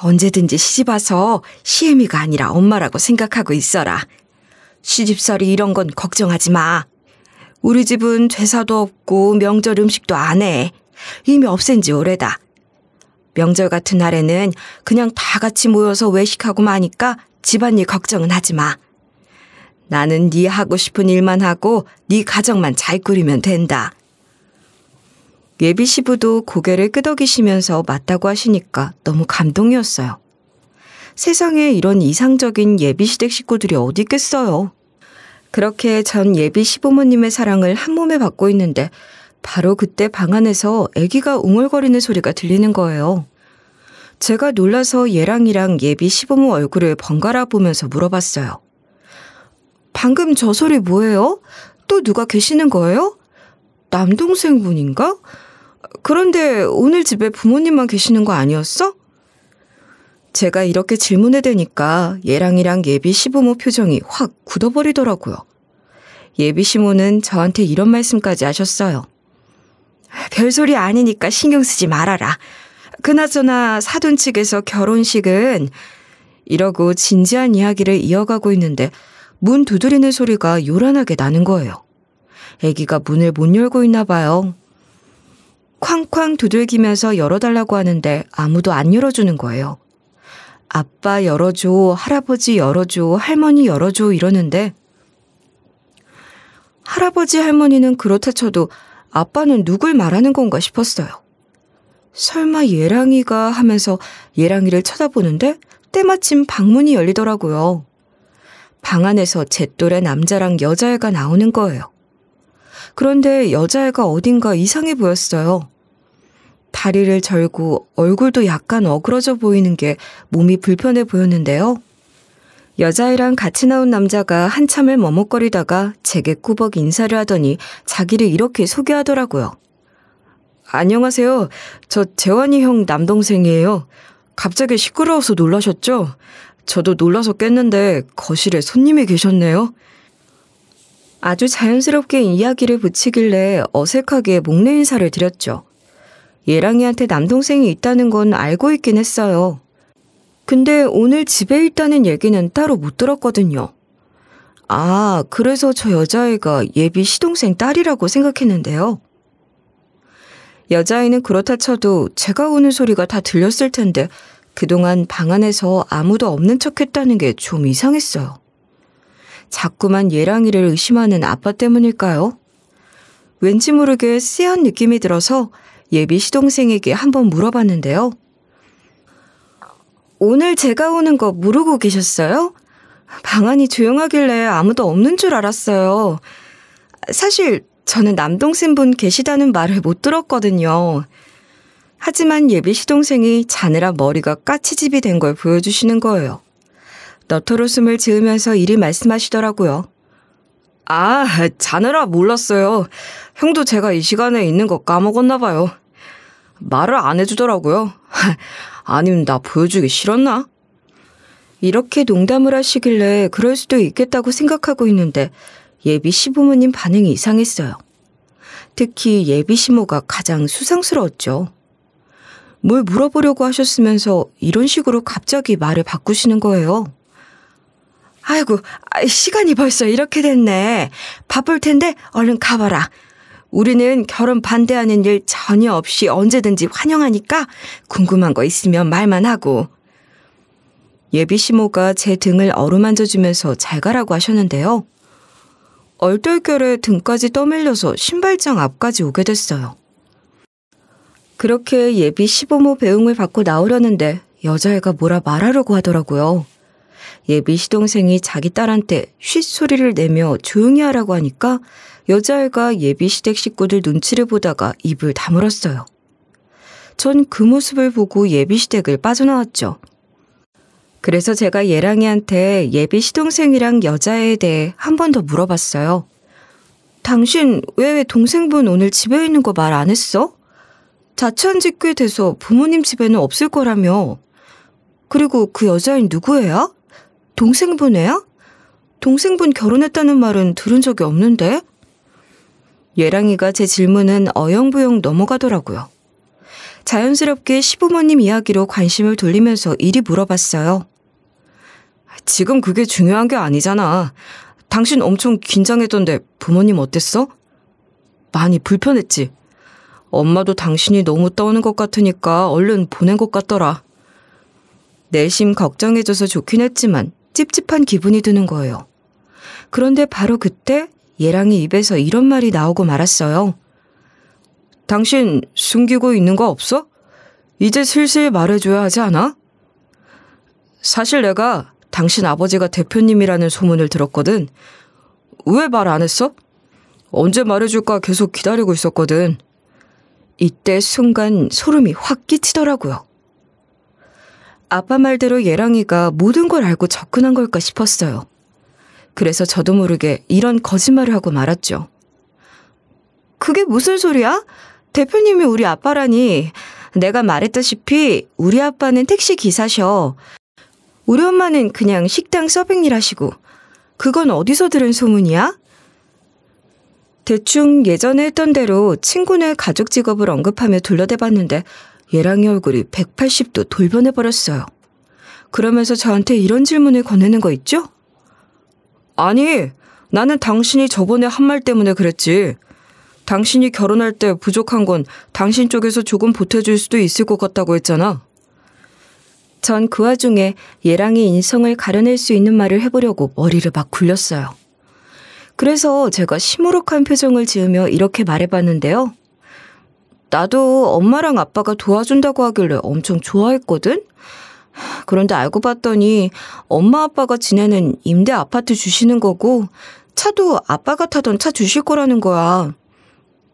언제든지 시집와서 시애미가 아니라 엄마라고 생각하고 있어라. 시집살이 이런 건 걱정하지 마. 우리 집은 제사도 없고 명절 음식도 안 해. 이미 없앤 지 오래다. 명절 같은 날에는 그냥 다 같이 모여서 외식하고 마니까 집안일 걱정은 하지 마. 나는 네 하고 싶은 일만 하고 네 가정만 잘 꾸리면 된다. 예비 시부도 고개를 끄덕이시면서 맞다고 하시니까 너무 감동이었어요. 세상에 이런 이상적인 예비 시댁 식구들이 어디 있겠어요. 그렇게 전 예비 시부모님의 사랑을 한 몸에 받고 있는데 바로 그때 방 안에서 아기가 웅얼거리는 소리가 들리는 거예요. 제가 놀라서 예랑이랑 예비 시부모 얼굴을 번갈아 보면서 물어봤어요. 방금 저 소리 뭐예요? 또 누가 계시는 거예요? 남동생분인가? 그런데 오늘 집에 부모님만 계시는 거 아니었어? 제가 이렇게 질문해 대니까 예랑이랑 예비 시부모 표정이 확 굳어버리더라고요. 예비 시모는 저한테 이런 말씀까지 하셨어요. 별소리 아니니까 신경 쓰지 말아라. 그나저나 사돈 측에서 결혼식은 이러고 진지한 이야기를 이어가고 있는데 문 두드리는 소리가 요란하게 나는 거예요. 아기가 문을 못 열고 있나 봐요. 쾅쾅 두들기면서 열어달라고 하는데 아무도 안 열어주는 거예요. 아빠 열어줘, 할아버지 열어줘, 할머니 열어줘 이러는데 할아버지 할머니는 그렇다 쳐도 아빠는 누굴 말하는 건가 싶었어요. 설마 예랑이가 하면서 예랑이를 쳐다보는데 때마침 방문이 열리더라고요. 방 안에서 제 또래 남자랑 여자애가 나오는 거예요. 그런데 여자애가 어딘가 이상해 보였어요. 다리를 절고 얼굴도 약간 어그러져 보이는 게 몸이 불편해 보였는데요. 여자애랑 같이 나온 남자가 한참을 머뭇거리다가 제게 꾸벅 인사를 하더니 자기를 이렇게 소개하더라고요. 안녕하세요. 저 재환이 형 남동생이에요. 갑자기 시끄러워서 놀라셨죠? 저도 놀라서 깼는데 거실에 손님이 계셨네요. 아주 자연스럽게 이야기를 붙이길래 어색하게 목례 인사를 드렸죠. 예랑이한테 남동생이 있다는 건 알고 있긴 했어요. 근데 오늘 집에 있다는 얘기는 따로 못 들었거든요. 아, 그래서 저 여자애가 예비 시동생 딸이라고 생각했는데요. 여자아이는 그렇다 쳐도 제가 우는 소리가 다 들렸을 텐데 그동안 방 안에서 아무도 없는 척했다는 게 좀 이상했어요. 자꾸만 예랑이를 의심하는 아빠 때문일까요? 왠지 모르게 쎄한 느낌이 들어서 예비 시동생에게 한번 물어봤는데요. 오늘 제가 오는 거 모르고 계셨어요? 방 안이 조용하길래 아무도 없는 줄 알았어요. 사실 저는 남동생분 계시다는 말을 못 들었거든요. 하지만 예비 시동생이 자느라 머리가 까치집이 된 걸 보여주시는 거예요. 너털웃음을 지으면서 이리 말씀하시더라고요. 아, 자느라 몰랐어요. 형도 제가 이 시간에 있는 거 까먹었나 봐요. 말을 안 해주더라고요. 아니면 나 보여주기 싫었나? 이렇게 농담을 하시길래 그럴 수도 있겠다고 생각하고 있는데 예비 시부모님 반응이 이상했어요. 특히 예비 시모가 가장 수상스러웠죠. 뭘 물어보려고 하셨으면서 이런 식으로 갑자기 말을 바꾸시는 거예요. 아이고, 시간이 벌써 이렇게 됐네. 바쁠 텐데 얼른 가봐라. 우리는 결혼 반대하는 일 전혀 없이 언제든지 환영하니까 궁금한 거 있으면 말만 하고. 예비 시모가 제 등을 어루만져주면서 잘 가라고 하셨는데요. 얼떨결에 등까지 떠밀려서 신발장 앞까지 오게 됐어요. 그렇게 예비 시부모 배웅을 받고 나오려는데 여자애가 뭐라 말하려고 하더라고요. 예비 시동생이 자기 딸한테 쉿 소리를 내며 조용히 하라고 하니까 여자애가 예비 시댁 식구들 눈치를 보다가 입을 다물었어요. 전 그 모습을 보고 예비 시댁을 빠져나왔죠. 그래서 제가 예랑이한테 예비 시동생이랑 여자애에 대해 한 번 더 물어봤어요. 당신 왜 동생분 오늘 집에 있는 거 말 안 했어? 자취한 지 꽤 돼서 부모님 집에는 없을 거라며. 그리고 그 여자애는 누구예요? 동생분 애야? 동생분 결혼했다는 말은 들은 적이 없는데? 예랑이가 제 질문은 어영부영 넘어가더라고요. 자연스럽게 시부모님 이야기로 관심을 돌리면서 이리 물어봤어요. 지금 그게 중요한 게 아니잖아. 당신 엄청 긴장했던데 부모님 어땠어? 많이 불편했지? 엄마도 당신이 너무 떠오는 것 같으니까 얼른 보낸 것 같더라. 내심 걱정해줘서 좋긴 했지만 찝찝한 기분이 드는 거예요. 그런데 바로 그때 예랑이 입에서 이런 말이 나오고 말았어요. 당신 숨기고 있는 거 없어? 이제 슬슬 말해줘야 하지 않아? 사실 내가 당신 아버지가 대표님이라는 소문을 들었거든. 왜 말 안 했어? 언제 말해줄까 계속 기다리고 있었거든. 이때 순간 소름이 확 끼치더라고요. 아빠 말대로 예랑이가 모든 걸 알고 접근한 걸까 싶었어요. 그래서 저도 모르게 이런 거짓말을 하고 말았죠. 그게 무슨 소리야? 대표님이 우리 아빠라니. 내가 말했다시피 우리 아빠는 택시 기사셔. 우리 엄마는 그냥 식당 서빙 일 하시고. 그건 어디서 들은 소문이야? 대충 예전에 했던 대로 친구네 가족 직업을 언급하며 둘러대봤는데 예랑이 얼굴이 180도 돌변해버렸어요. 그러면서 저한테 이런 질문을 건네는 거 있죠? 아니, 나는 당신이 저번에 한 말 때문에 그랬지. 당신이 결혼할 때 부족한 건 당신 쪽에서 조금 보태줄 수도 있을 것 같다고 했잖아. 전 그 와중에 예랑이 인성을 가려낼 수 있는 말을 해보려고 머리를 막 굴렸어요. 그래서 제가 시무룩한 표정을 지으며 이렇게 말해봤는데요. 나도 엄마랑 아빠가 도와준다고 하길래 엄청 좋아했거든? 그런데 알고 봤더니 엄마 아빠가 지내는 임대 아파트 주시는 거고 차도 아빠가 타던 차 주실 거라는 거야.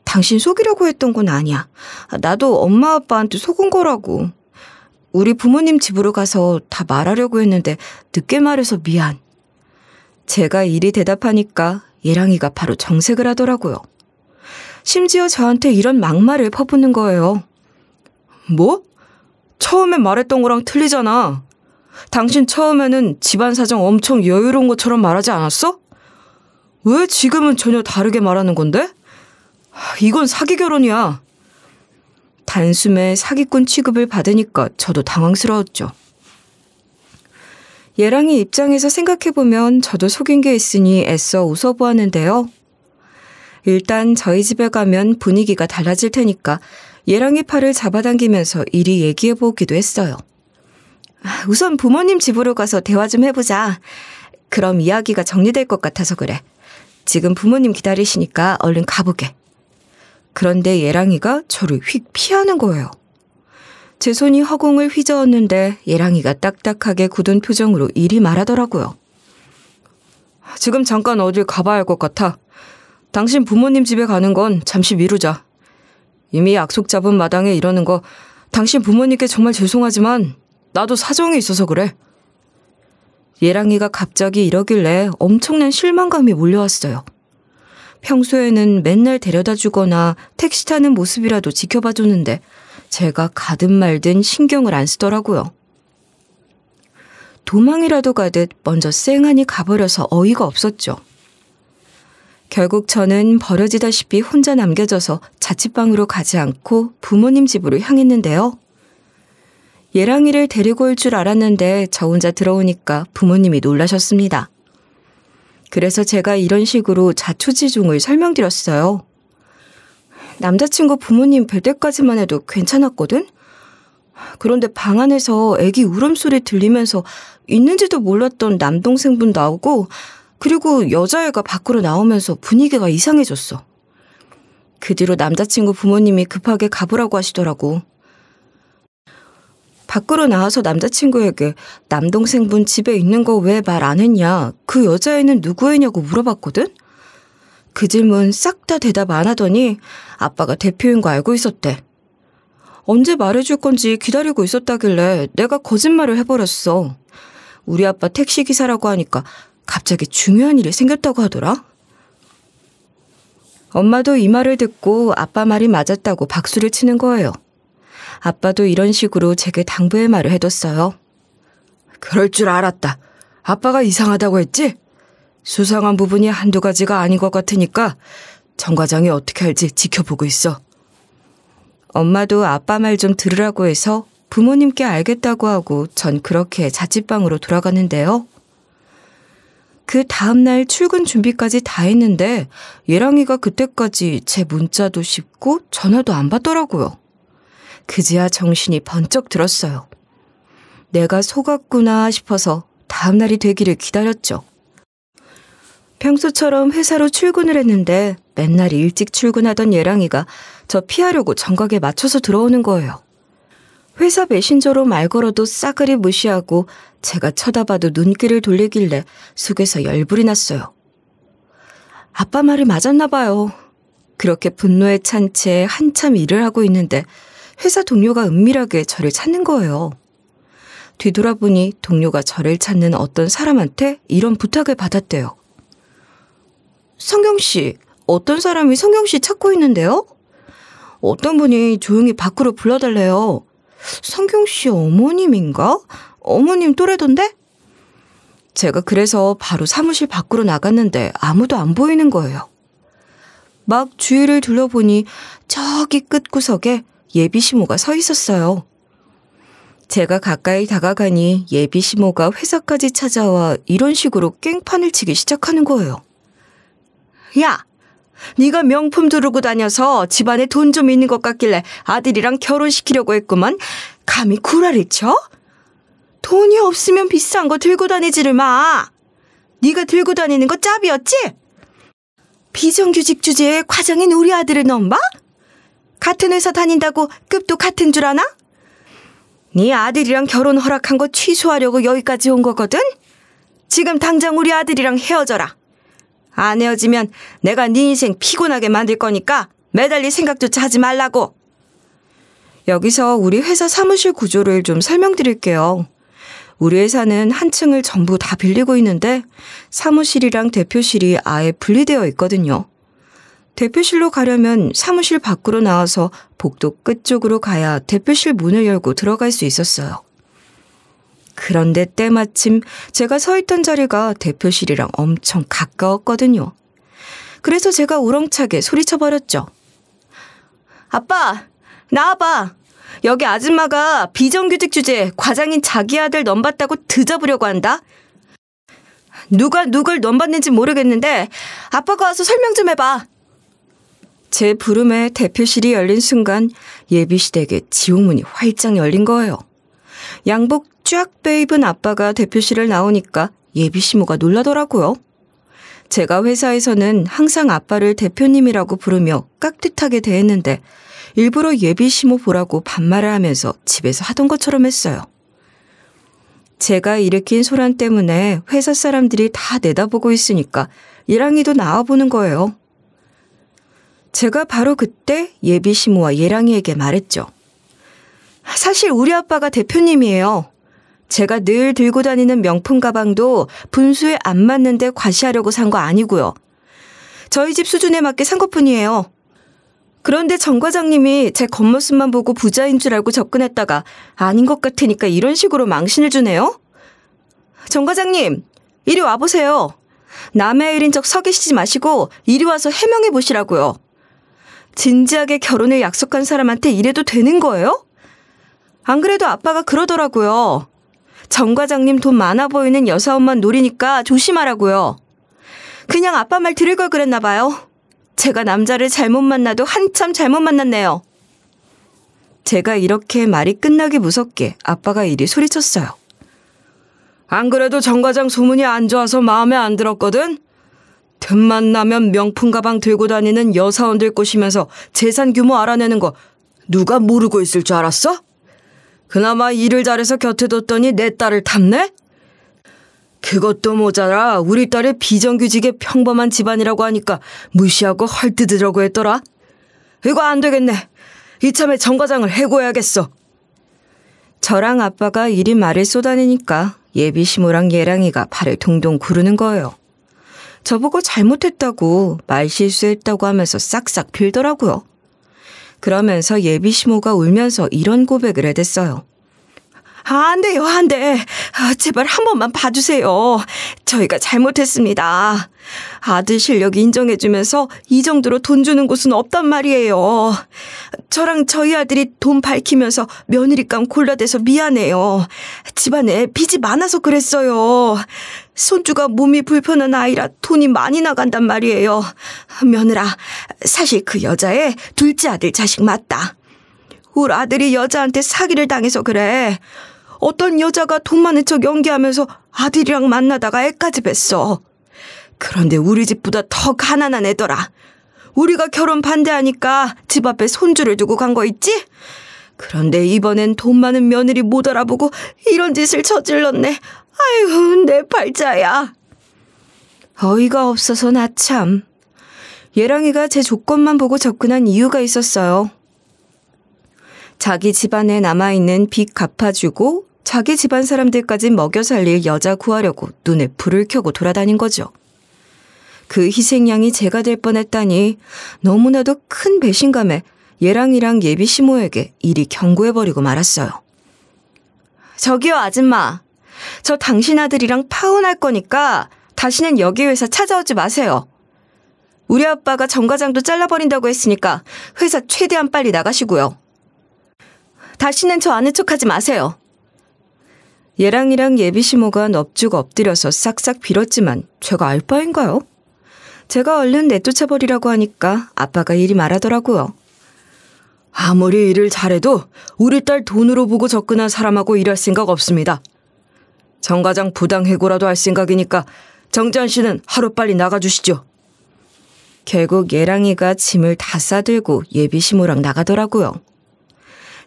당신 속이려고 했던 건 아니야. 나도 엄마 아빠한테 속은 거라고. 우리 부모님 집으로 가서 다 말하려고 했는데 늦게 말해서 미안. 제가 이리 대답하니까 예랑이가 바로 정색을 하더라고요. 심지어 저한테 이런 막말을 퍼붓는 거예요. 뭐? 처음에 말했던 거랑 틀리잖아. 당신 처음에는 집안 사정 엄청 여유로운 것처럼 말하지 않았어? 왜 지금은 전혀 다르게 말하는 건데? 이건 사기 결혼이야. 단숨에 사기꾼 취급을 받으니까 저도 당황스러웠죠. 예랑이 입장에서 생각해보면 저도 속인 게 있으니 애써 웃어보았는데요. 일단 저희 집에 가면 분위기가 달라질 테니까 예랑이 팔을 잡아당기면서 이리 얘기해보기도 했어요. 우선 부모님 집으로 가서 대화 좀 해보자. 그럼 이야기가 정리될 것 같아서 그래. 지금 부모님 기다리시니까 얼른 가보게. 그런데 예랑이가 저를 휙 피하는 거예요. 제 손이 허공을 휘저었는데 예랑이가 딱딱하게 굳은 표정으로 이리 말하더라고요. 지금 잠깐 어딜 가봐야 할 것 같아. 당신 부모님 집에 가는 건 잠시 미루자. 이미 약속 잡은 마당에 이러는 거 당신 부모님께 정말 죄송하지만 나도 사정이 있어서 그래. 예랑이가 갑자기 이러길래 엄청난 실망감이 몰려왔어요. 평소에는 맨날 데려다 주거나 택시 타는 모습이라도 지켜봐 줬는데 제가 가든 말든 신경을 안 쓰더라고요. 도망이라도 가듯 먼저 쌩하니 가버려서 어이가 없었죠. 결국 저는 버려지다시피 혼자 남겨져서 자취방으로 가지 않고 부모님 집으로 향했는데요. 예랑이를 데리고 올 줄 알았는데 저 혼자 들어오니까 부모님이 놀라셨습니다. 그래서 제가 이런 식으로 자초지종을 설명드렸어요. 남자친구 부모님 뵐 때까지만 해도 괜찮았거든? 그런데 방 안에서 애기 울음소리 들리면서 있는지도 몰랐던 남동생분 나오고, 그리고 여자애가 밖으로 나오면서 분위기가 이상해졌어. 그 뒤로 남자친구 부모님이 급하게 가보라고 하시더라고. 밖으로 나와서 남자친구에게 남동생분 집에 있는 거 왜 말 안 했냐, 그 여자애는 누구 애냐고 물어봤거든? 그 질문 싹 다 대답 안 하더니 아빠가 대표인 거 알고 있었대. 언제 말해줄 건지 기다리고 있었다길래 내가 거짓말을 해버렸어. 우리 아빠 택시기사라고 하니까 갑자기 중요한 일이 생겼다고 하더라. 엄마도 이 말을 듣고 아빠 말이 맞았다고 박수를 치는 거예요. 아빠도 이런 식으로 제게 당부의 말을 해뒀어요. 그럴 줄 알았다. 아빠가 이상하다고 했지? 수상한 부분이 한두 가지가 아닌 것 같으니까 정 과장이 어떻게 할지 지켜보고 있어. 엄마도 아빠 말 좀 들으라고 해서 부모님께 알겠다고 하고 전 그렇게 자취방으로 돌아가는데요. 그 다음날 출근 준비까지 다 했는데 예랑이가 그때까지 제 문자도 씹고 전화도 안 받더라고요. 그제야 정신이 번쩍 들었어요. 내가 속았구나 싶어서 다음날이 되기를 기다렸죠. 평소처럼 회사로 출근을 했는데 맨날 일찍 출근하던 예랑이가 저 피하려고 정각에 맞춰서 들어오는 거예요. 회사 메신저로 말 걸어도 싸그리 무시하고 제가 쳐다봐도 눈길을 돌리길래 속에서 열불이 났어요. 아빠 말이 맞았나 봐요. 그렇게 분노에 찬 채 한참 일을 하고 있는데 회사 동료가 은밀하게 저를 찾는 거예요. 뒤돌아보니 동료가 저를 찾는 어떤 사람한테 이런 부탁을 받았대요. 성경 씨, 어떤 사람이 성경 씨 찾고 있는데요? 어떤 분이 조용히 밖으로 불러달래요. 성경 씨 어머님인가? 어머님 또래던데? 제가 그래서 바로 사무실 밖으로 나갔는데 아무도 안 보이는 거예요. 막 주위를 둘러보니 저기 끝구석에 예비 시모가 서 있었어요. 제가 가까이 다가가니 예비 시모가 회사까지 찾아와 이런 식으로 깽판을 치기 시작하는 거예요. 야, 네가 명품 두르고 다녀서 집안에 돈 좀 있는 것 같길래 아들이랑 결혼시키려고 했구만. 감히 구라를 쳐? 돈이 없으면 비싼 거 들고 다니지를 마. 네가 들고 다니는 거 짭이었지? 비정규직 주제에 과장인 우리 아들을 넘봐? 같은 회사 다닌다고 급도 같은 줄 아나? 네 아들이랑 결혼 허락한 거 취소하려고 여기까지 온 거거든? 지금 당장 우리 아들이랑 헤어져라. 안 헤어지면 내가 네 인생 피곤하게 만들 거니까 매달릴 생각조차 하지 말라고. 여기서 우리 회사 사무실 구조를 좀 설명드릴게요. 우리 회사는 한 층을 전부 다 빌리고 있는데 사무실이랑 대표실이 아예 분리되어 있거든요. 대표실로 가려면 사무실 밖으로 나와서 복도 끝쪽으로 가야 대표실 문을 열고 들어갈 수 있었어요. 그런데 때마침 제가 서 있던 자리가 대표실이랑 엄청 가까웠거든요. 그래서 제가 우렁차게 소리쳐버렸죠. 아빠, 나와봐. 여기 아줌마가 비정규직 주제에 과장인 자기 아들 넘봤다고 드잡으려고 한다. 누가 누굴 넘봤는지 모르겠는데 아빠가 와서 설명 좀 해봐. 제 부름에 대표실이 열린 순간 예비시댁의 지옥문이 활짝 열린 거예요. 양복 쫙 빼입은 아빠가 대표실을 나오니까 예비시모가 놀라더라고요. 제가 회사에서는 항상 아빠를 대표님이라고 부르며 깍듯하게 대했는데 일부러 예비시모 보라고 반말을 하면서 집에서 하던 것처럼 했어요. 제가 일으킨 소란 때문에 회사 사람들이 다 내다보고 있으니까 예랑이도 나와보는 거예요. 제가 바로 그때 예비시모와 예랑이에게 말했죠. 사실 우리 아빠가 대표님이에요. 제가 늘 들고 다니는 명품 가방도 분수에 안 맞는데 과시하려고 산 거 아니고요. 저희 집 수준에 맞게 산 것뿐이에요. 그런데 정 과장님이 제 겉모습만 보고 부자인 줄 알고 접근했다가 아닌 것 같으니까 이런 식으로 망신을 주네요. 정 과장님, 이리 와보세요. 남의 일인 척 서 계시지 마시고 이리 와서 해명해 보시라고요. 진지하게 결혼을 약속한 사람한테 이래도 되는 거예요? 안 그래도 아빠가 그러더라고요. 정 과장님 돈 많아 보이는 여사엄마 노리니까 조심하라고요. 그냥 아빠 말 들을 걸 그랬나 봐요. 제가 남자를 잘못 만나도 한참 잘못 만났네요. 제가 이렇게 말이 끝나기 무섭게 아빠가 이리 소리쳤어요. 안 그래도 정과장 소문이 안 좋아서 마음에 안 들었거든? 틈만 나면 명품 가방 들고 다니는 여사원들 꼬시면서 재산 규모 알아내는 거 누가 모르고 있을 줄 알았어? 그나마 일을 잘해서 곁에 뒀더니 내 딸을 탐내? 그것도 모자라 우리 딸이 비정규직의 평범한 집안이라고 하니까 무시하고 헐뜯으려고 했더라. 이거 안 되겠네. 이참에 정과장을 해고해야겠어. 저랑 아빠가 이리 말을 쏟아내니까 예비시모랑 예랑이가 발을 동동 구르는 거예요. 저보고 잘못했다고 말실수했다고 하면서 싹싹 빌더라고요. 그러면서 예비시모가 울면서 이런 고백을 해댔어요. 안 돼요, 안 돼. 제발 한 번만 봐주세요. 저희가 잘못했습니다. 아들 실력 인정해주면서 이 정도로 돈 주는 곳은 없단 말이에요. 저랑 저희 아들이 돈 밝히면서 며느리감 골라대서 미안해요. 집안에 빚이 많아서 그랬어요. 손주가 몸이 불편한 아이라 돈이 많이 나간단 말이에요. 며느라, 사실 그 여자애 둘째 아들 자식 맞다. 우리 아들이 여자한테 사기를 당해서 그래. 어떤 여자가 돈 많은 척 연기하면서 아들이랑 만나다가 애까지 뱄어. 그런데 우리 집보다 더 가난한 애더라. 우리가 결혼 반대하니까 집 앞에 손주를 두고 간 거 있지? 그런데 이번엔 돈 많은 며느리 못 알아보고 이런 짓을 저질렀네. 아이고, 내 팔자야. 어이가 없어서 나 참. 예랑이가 제 조건만 보고 접근한 이유가 있었어요. 자기 집안에 남아있는 빚 갚아주고 자기 집안 사람들까지 먹여 살릴 여자 구하려고 눈에 불을 켜고 돌아다닌 거죠. 그 희생양이 제가 될 뻔했다니 너무나도 큰 배신감에 예랑이랑 예비시모에게 이리 경고해버리고 말았어요. 저기요, 아줌마. 저 당신 아들이랑 파혼할 거니까 다시는 여기 회사 찾아오지 마세요. 우리 아빠가 정과장도 잘라버린다고 했으니까 회사 최대한 빨리 나가시고요. 다시는 저 아는 척하지 마세요. 예랑이랑 예비시모가 넙죽 엎드려서 싹싹 빌었지만 제가 알 바인가요? 제가 얼른 내쫓아버리라고 하니까 아빠가 이리 말하더라고요. 아무리 일을 잘해도 우리 딸 돈으로 보고 접근한 사람하고 일할 생각 없습니다. 정과장 부당해고라도 할 생각이니까 정지한 씨는 하루빨리 나가주시죠. 결국 예랑이가 짐을 다 싸들고 예비시모랑 나가더라고요.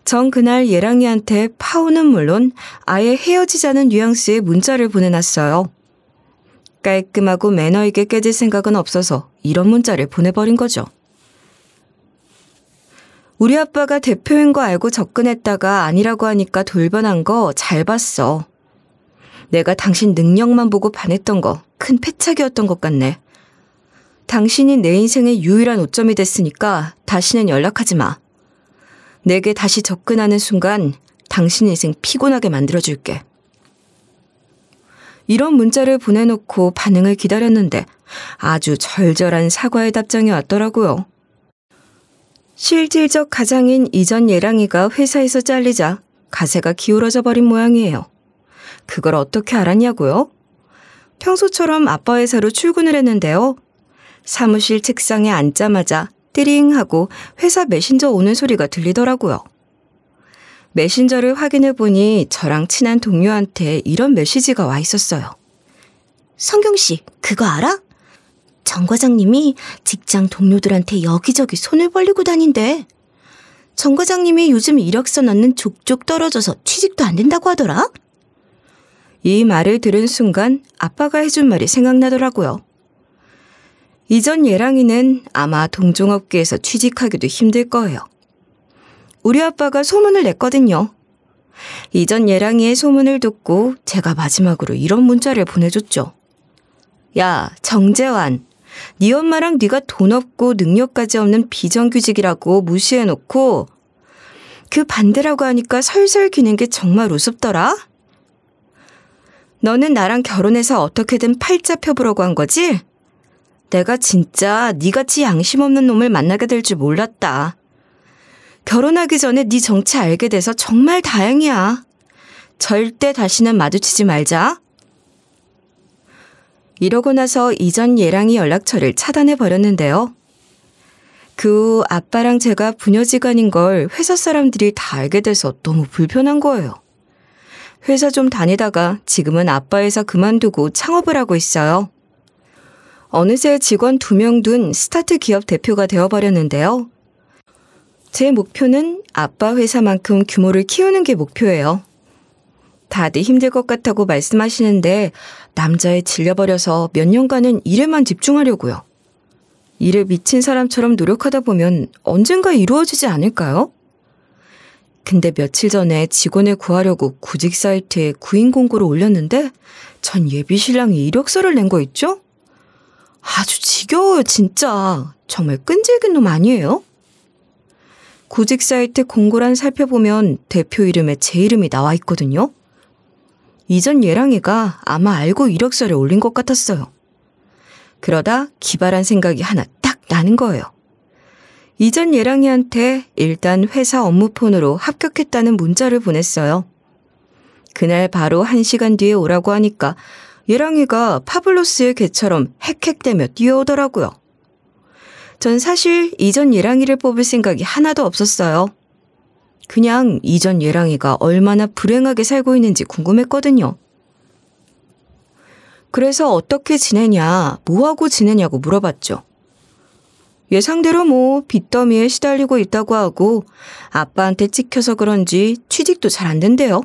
전 그날 예랑이한테 파혼은 물론 아예 헤어지자는 뉘앙스의 문자를 보내놨어요. 깔끔하고 매너 있게 깨질 생각은 없어서 이런 문자를 보내버린 거죠. 우리 아빠가 대표인 거 알고 접근했다가 아니라고 하니까 돌변한 거 잘 봤어. 내가 당신 능력만 보고 반했던 거 큰 패착이었던 것 같네. 당신이 내 인생의 유일한 오점이 됐으니까 다시는 연락하지 마. 내게 다시 접근하는 순간 당신 인생 피곤하게 만들어줄게. 이런 문자를 보내놓고 반응을 기다렸는데 아주 절절한 사과의 답장이 왔더라고요. 실질적 가장인 이전 예랑이가 회사에서 잘리자 가세가 기울어져 버린 모양이에요. 그걸 어떻게 알았냐고요? 평소처럼 아빠 회사로 출근을 했는데요. 사무실 책상에 앉자마자 띠링 하고 회사 메신저 오는 소리가 들리더라고요. 메신저를 확인해보니 저랑 친한 동료한테 이런 메시지가 와 있었어요. 성경 씨, 그거 알아? 정 과장님이 직장 동료들한테 여기저기 손을 벌리고 다닌대. 정 과장님이 요즘 이력서 넣는 족족 떨어져서 취직도 안 된다고 하더라. 이 말을 들은 순간 아빠가 해준 말이 생각나더라고요. 이전 예랑이는 아마 동종업계에서 취직하기도 힘들 거예요. 우리 아빠가 소문을 냈거든요. 이전 예랑이의 소문을 듣고 제가 마지막으로 이런 문자를 보내줬죠. 야, 정재환. 네 엄마랑 네가 돈 없고 능력까지 없는 비정규직이라고 무시해놓고 그 반대라고 하니까 설설 기는 게 정말 우습더라. 너는 나랑 결혼해서 어떻게든 팔자 펴보려고 한 거지? 내가 진짜 네같이 양심 없는 놈을 만나게 될 줄 몰랐다. 결혼하기 전에 네 정체 알게 돼서 정말 다행이야. 절대 다시는 마주치지 말자. 이러고 나서 이전 예랑이 연락처를 차단해버렸는데요. 그 후 아빠랑 제가 부녀지간인 걸 회사 사람들이 다 알게 돼서 너무 불편한 거예요. 회사 좀 다니다가 지금은 아빠 회사 그만두고 창업을 하고 있어요. 어느새 직원 2명 둔 스타트 기업 대표가 되어버렸는데요. 제 목표는 아빠 회사만큼 규모를 키우는 게 목표예요. 다들 힘들 것 같다고 말씀하시는데 남자에 질려버려서 몇 년간은 일에만 집중하려고요. 일에 미친 사람처럼 노력하다 보면 언젠가 이루어지지 않을까요? 근데 며칠 전에 직원을 구하려고 구직 사이트에 구인 공고를 올렸는데 전 예비 신랑이 이력서를 낸 거 있죠? 아주 지겨워요, 진짜. 정말 끈질긴 놈 아니에요? 구직 사이트 공고란 살펴보면 대표 이름에 제 이름이 나와 있거든요. 이전 예랑이가 아마 알고 이력서를 올린 것 같았어요. 그러다 기발한 생각이 하나 딱 나는 거예요. 이전 예랑이한테 일단 회사 업무폰으로 합격했다는 문자를 보냈어요. 그날 바로 1시간 뒤에 오라고 하니까 예랑이가 파블로스의 개처럼 헥헥대며 뛰어오더라고요. 전 사실 이전 예랑이를 뽑을 생각이 하나도 없었어요. 그냥 이전 예랑이가 얼마나 불행하게 살고 있는지 궁금했거든요. 그래서 어떻게 지내냐, 뭐하고 지내냐고 물어봤죠. 예상대로 빚더미에 시달리고 있다고 하고 아빠한테 찍혀서 그런지 취직도 잘 안 된대요.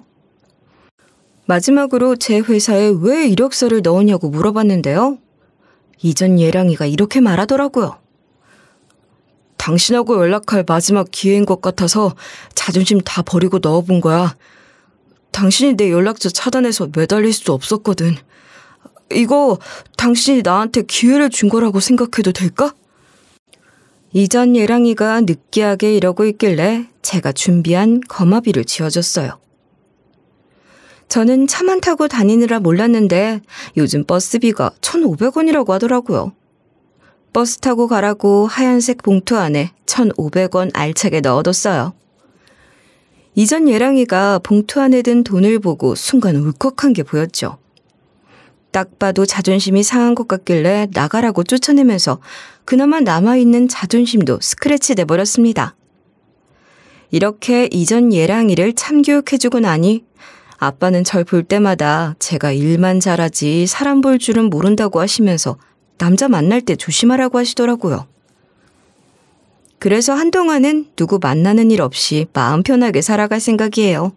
마지막으로 제 회사에 왜 이력서를 넣었냐고 물어봤는데요. 이전 예랑이가 이렇게 말하더라고요. 당신하고 연락할 마지막 기회인 것 같아서 자존심 다 버리고 넣어본 거야. 당신이 내 연락처 차단해서 매달릴 수도 없었거든. 이거 당신이 나한테 기회를 준 거라고 생각해도 될까? 이전 예랑이가 느끼하게 이러고 있길래 제가 준비한 거마비를 지어줬어요. 저는 차만 타고 다니느라 몰랐는데 요즘 버스비가 1,500원이라고 하더라고요. 버스 타고 가라고 하얀색 봉투 안에 1,500원 알차게 넣어뒀어요. 이전 예랑이가 봉투 안에 든 돈을 보고 순간 울컥한 게 보였죠. 딱 봐도 자존심이 상한 것 같길래 나가라고 쫓아내면서 그나마 남아있는 자존심도 스크래치 내버렸습니다. 이렇게 이전 예랑이를 참교육해주고 나니 아빠는 절 볼 때마다 제가 일만 잘하지 사람 볼 줄은 모른다고 하시면서 남자 만날 때 조심하라고 하시더라고요. 그래서 한동안은 누구 만나는 일 없이 마음 편하게 살아갈 생각이에요.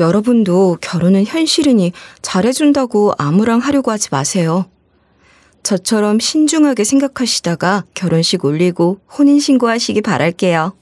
여러분도 결혼은 현실이니 잘해준다고 아무랑 하려고 하지 마세요. 저처럼 신중하게 생각하시다가 결혼식 올리고 혼인신고하시기 바랄게요.